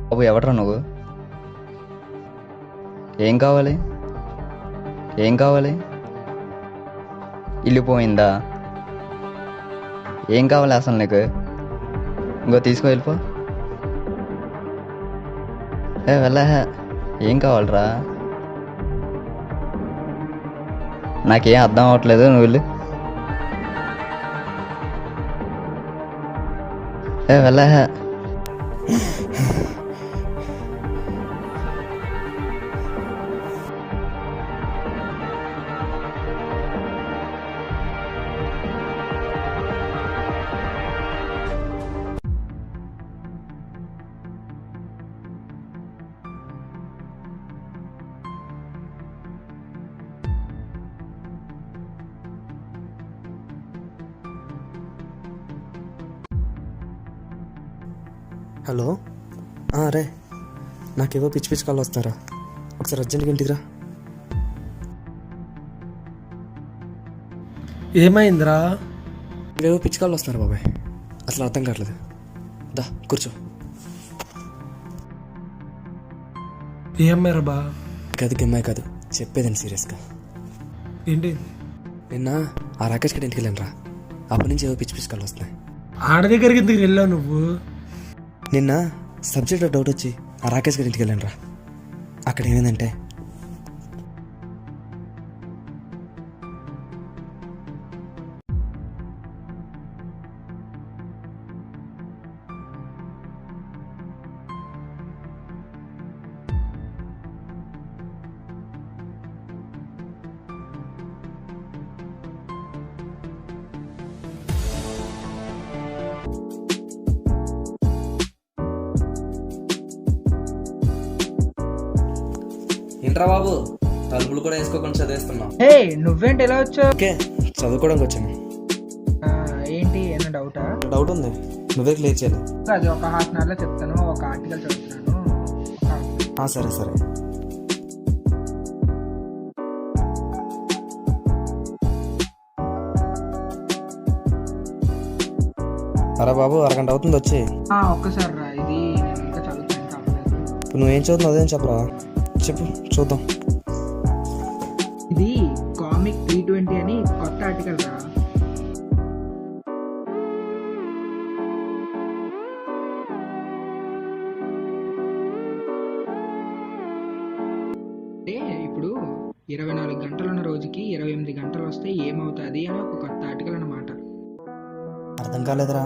బాబు ఎవట్రా నువ్వు? ఏం కావాలి? ఏం కావాలి? ఇల్లు పోయిందా? ఏం కావాలి అసలు నీకు? ఇంకో తీసుకో వెళ్ళిపో. వెళ్ళా. ఏం కావాలరా? నాకేం అర్థం అవ్వట్లేదు, నువ్వు వెళ్ళు. వెళ్ళా. హలో, రే నాకేవో పిచ్చి పిచ్చి కాళ్ళు వస్తారా, ఒకసారి అర్జెంట్గా ఇంటికి రా. ఏమైందిరా? ఇవేవో పిచ్చి కాళ్ళు వస్తున్నారు బాబాయ్, అసలు అర్థం కావట్లేదు. దా కూర్చో. ఏమయ్యారా బా? గదికి అమ్మాయి కాదు, చెప్పేదండి సీరియస్గా. ఏంటి? నిన్న ఆ రాకేష్ గడి ఇంటికి వెళ్ళాను రా, అప్పటి నుంచి ఏవో పిచ్చి పిచ్చి కాళ్ళు వస్తున్నాయి. ఆడ దగ్గరికి ఎందుకు వెళ్ళావు నువ్వు? నిన్న సబ్జెక్ట్లో డౌట్ వచ్చి ఆ రాకేష్ గారి ఇంటికి వెళ్ళాను రా. అక్కడ ఏమైందంటే ఏంట్రా బాబు, తలుపులు కూడా వేసుకోకుండా చదివేస్తున్నావు? నువ్వేంటి ఎలా వచ్చావు? ఓకే, చదువుకోవడానికి వచ్చాను. ఏంటి ఏమైనా డౌటా? డౌట్ ఉంది, నువ్వే క్లియర్ చేయాలి. అది ఒక హాఫ్ అన్ అవర్లో చెప్తాను. ఒక ఆర్టికల్ చదువుతున్నాను. సరే సరే. అరే బాబు, అరగంట అవుతుంది వచ్చి. ఒక్కసారి రా, ఇది నేను ఇంకా చదువుతాను కావట్లేదు. ఇప్పుడు నువ్వేం చదువుతున్నావు అదేం చెప్పరా, చెప్పు చూద్దాం. ఇది కామిక్ 320 అని కొత్త ఆర్టికల్ రా. ఇప్పుడు 24 గంటలున్న రోజుకి 28 గంటలు వస్తే ఏమవుతుంది అని ఒక కొత్త ఆర్టికల్ అన్నమాట. అర్థం కాలేదురా.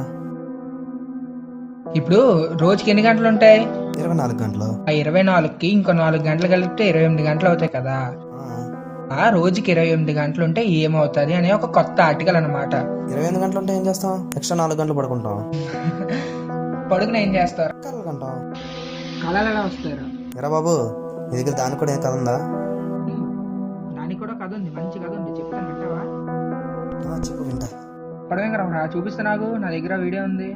ఇప్పుడు రోజుకి ఎన్ని గంటలు ఉంటాయి? 24 గంటలు. ఆ 24కి ఇంకో 4 గంటలు కలిపితే 28 గంటలు అవుతాయి కదా. ఆ రోజుకి 28 గంటలు ఉంటే ఏమవుతుంది అనే ఒక కొత్త ఆర్టికల్ అన్నమాట. 28 గంటలు ఉంటే ఏం చేస్తాం? ఎక్స్ట్రా 4 గంటలు పడుకుంటాం. పడుకుని ఏం చేస్తారు? కలలు కంటాం. కళలు ఎలా వస్తారు? ఎరా బాబు, నీ దగ్గర దానికి కూడా ఏం కథ ఉందా? దానికి కూడా కథ ఉంది, మంచి కథ ఉంది, చెప్తాను వింటావా? చెప్పు వింటా. పడవేంగరా చూపిస్తా, నాకు నా దగ్గర వీడియో ఉంది.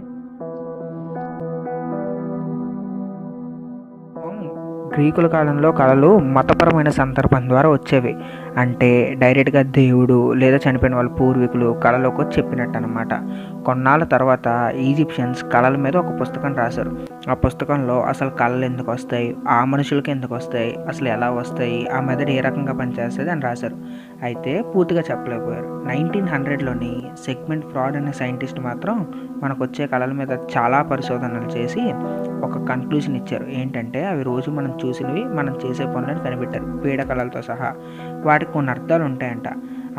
గ్రీకుల కాలంలో కళలు మతపరమైన సందర్భం ద్వారా వచ్చేవి. అంటే డైరెక్ట్గా దేవుడు లేదా చనిపోయిన వాళ్ళ పూర్వీకులు కళలోకి వచ్చి చెప్పినట్టు అనమాట. కొన్నాళ్ళ తర్వాత ఈజిప్షియన్స్ కళల మీద ఒక పుస్తకం రాశారు. ఆ పుస్తకంలో అసలు కళలు ఎందుకు వస్తాయి, ఆ మనుషులకి ఎందుకు వస్తాయి, అసలు ఎలా వస్తాయి, ఆ మెదడు ఏ రకంగా పనిచేస్తుంది అని రాశారు. అయితే పూర్తిగా చెప్పలేకపోయారు. 1900లోని సెగ్మెంట్ ఫ్రాడ్ అనే సైంటిస్ట్ మాత్రం మనకు వచ్చే కళల మీద చాలా పరిశోధనలు చేసి ఒక కన్క్లూజన్ ఇచ్చారు. ఏంటంటే అవి రోజు మనం చూసినవి, మనం చేసే పనులను కనిపెట్టారు, పీడ కళలతో సహా. వాటికి కొన్ని అర్థాలు ఉంటాయంట.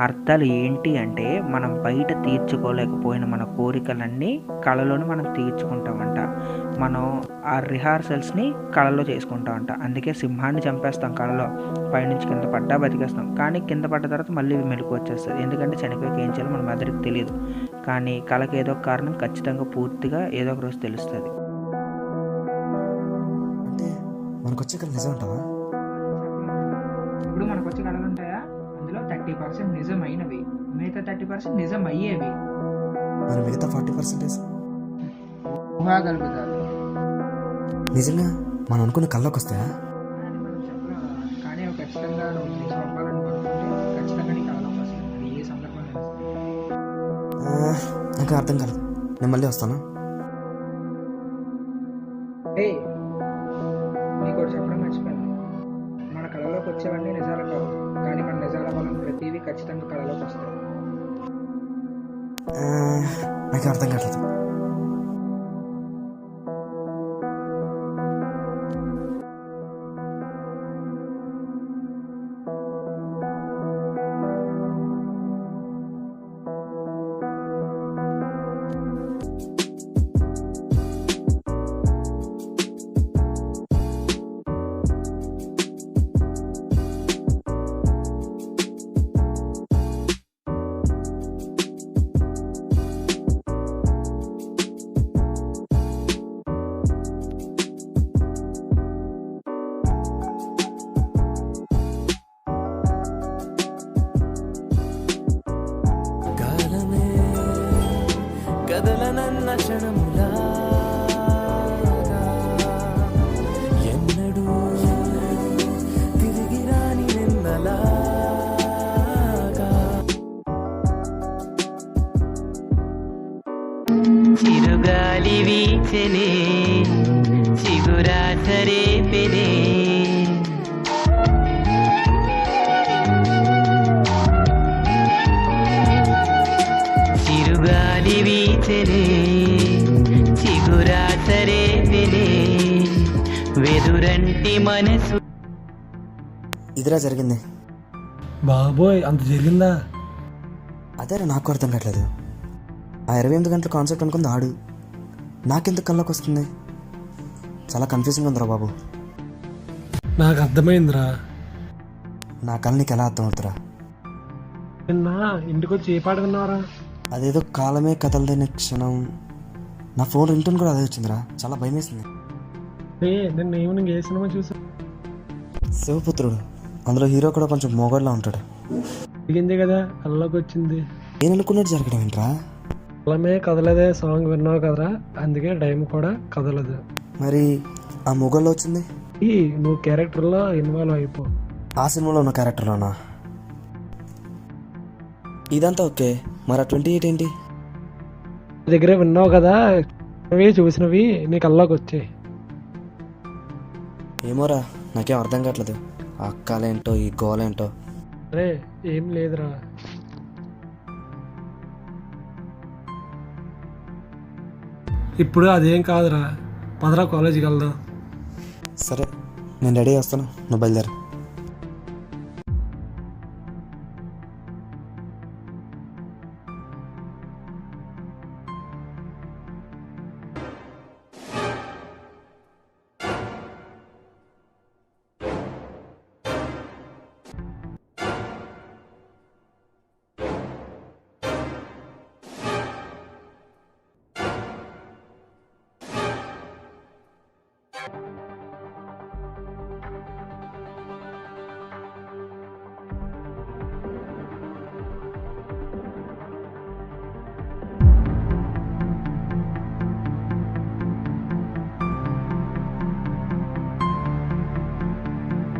అర్థాలు ఏంటి అంటే, మనం బయట తీర్చుకోలేకపోయిన మన కోరికలన్నీ కళలోని మనం తీర్చుకుంటామంట. మనం ఆ రిహార్సల్స్ని కళలో చేసుకుంటామంట. అందుకే సింహాన్ని చంపేస్తాం కళలో, పైనుంచి కింద పడ్డా బతికేస్తాం. కానీ కింద పడ్డ తర్వాత మళ్ళీ మెలకు వచ్చేస్తుంది. ఎందుకంటే చనిపోయాక ఏం చేయాలో మన మెదడుకి తెలియదు. కానీ కళకి ఏదో ఒక కారణం ఖచ్చితంగా పూర్తిగా ఏదో ఒక రోజు తెలుస్తుంది. అంటే మనకు వచ్చే కళ నిజం అంటావా? ఇప్పుడు మనకు వచ్చే కళలు ఉంటాయా, అందులో 30% నిజమైనవి, మిగతా 30% నిజం అయ్యేవి. మరి మిగతా 40% ఊహాగలుగుతారు. నిజంగా మనం అనుకున్న కళ్ళకి వస్తాయా? కానీ అవి ఖచ్చితంగా నువ్వు నిజం అవ్వాలని అనుకుంటే ఖచ్చితంగా నీ కళలోకి వస్తుంది. అది ఏ సందర్భంలో నాకు అర్థం కాలేదు, నేను మళ్ళీ వస్తాను. మీకు ఒకటి చెప్పడం మర్చిపోయాను. మన కళలోకి వచ్చేవన్నీ నిజాలు కావు, కానీ మన నిజాల వల్ల ప్రతిదీ ఖచ్చితంగా కళలోకి వస్తాయి. ఆ, నాకు అర్థం కావట్లేదు. కాలమే కదలనన్న క్షణములాగా ఎన్నడూ తిరిగి రాని నిన్నలాగా చిరుగాలి వీచెనే చిగురాసరే పెనే చిరుగాలి వీచెనే చిగురాసరే పెనే వెదురంటి మనసు. ఇదిరా జరిగింది. బాబోయ్ అంత జరిగిందా? అదేరా నాకు అర్థం కావట్లేదు. ఆ 28 గంటల కాన్సెప్ట్ అనుకుంది ఆడు, నాకెందుకు కళ్ళకి వస్తుంది? చాలా కన్ఫ్యూజింగ్ ఉందిరా బాబు. నాకు అర్థమైందిరా. నా కళ నీకు ఎలా అర్థం అవుతురా? నిన్న ఇంటికి వచ్చి ఏ పాట విన్నావరా? అదేదో కాలమే కదలదైన క్షణం. నా ఫోన్ రింగ్టోన్ కూడా అదే వచ్చిందిరా, చాలా భయం వేసింది. నిన్న ఈవినింగ్ ఏ సినిమా చూసా? శివపుత్రుడు, అందులో హీరో కూడా కొంచెం మోగడ్లా ఉంటాడు. జరిగింది కదా, కళ్ళలోకి వచ్చింది. నేను అనుకున్నట్టు జరగడం ఏంట్రా? కళ్ళమే కదలదే సాంగ్ విన్నావు కదరా, అందుకే టైం కూడా కదలదు. మరి ఆ మొగల్లో వచ్చింది? నువ్వు క్యారెక్టర్లో ఇన్వాల్వ్ అయిపో. ఆ సినిమాలో ఉన్న క్యారెక్టర్లోనా? ఇదంతా ఓకే, మరి ఆ 28 ఏంటి? దగ్గరే విన్నావు కదా, చూసినవి నీ కళ్ళలోకి వచ్చాయి. ఏమోరా, నాకేం అర్థం కావట్లేదు. ఆ అక్కాలేంటో ఈ గోలేంటో. అరే ఏం లేదురా. ఇప్పుడు అదేం కాదురా, పదరా కాలేజీకి వెళ్దాం. సరే, నేను రెడీ వస్తాను, నువ్వు బయలుదేరు.